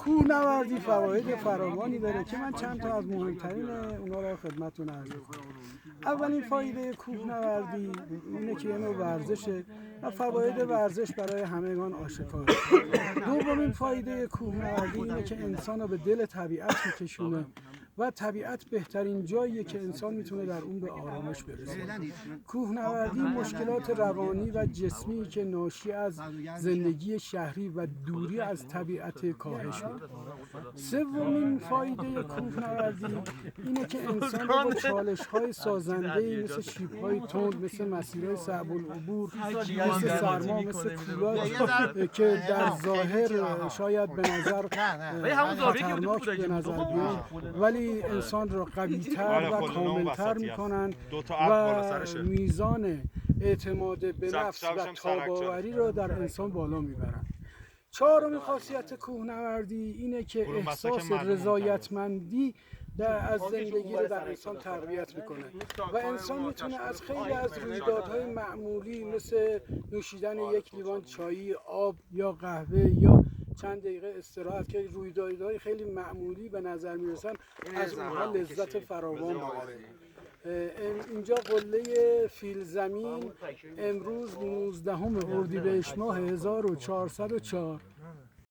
کوهنوردی فواید فراوانی داره که من چند تا از مهمترین اونا را خدمتتون عرض کنم. اولین فایده کوهنوردی اینه که یه نوع ورزشه و فواید ورزش برای همگان آشکاره. دومین فایده کوهنوردی اینه که انسان رو به دل طبیعت میکشونه و طبیعت بهترین جاییه که انسان میتونه در اون به آرامش برسه. کوهنوردی مشکلات روانی و جسمی که ناشی از زندگی شهری و دوری از طبیعت کاهش میده. سومین فایده کوهنوردی اینه که انسان رو با چالش‌های سازنده‌ای مثل شیب‌های تند، مثل مسیرهای صعب العبور، مثل سرما، مثل کولاج که در ظاهر شاید به نظر خطرناک به نظر بیان ولی انسان را قوی‌تر و کامل‌تر می‌کنند و میزان اعتماد به نفس و تاب‌آوری را در انسان بالا می‌برند. چهارمین خاصیت کوهنوردی اینه که احساس رضایتمندی از زندگی رو در انسان تربیت میکنه و انسان میتونه از خیلی از رویدادهای معمولی مثل نوشیدن یک لیوان چایی، آب یا قهوه یا چند دقیقه استراحت که رویدادهای خیلی معمولی به نظر میرسن از اونها لذت فراوان ببره. اینجا قله فیل زمین امروز 19 اردیبهشت ماه 1404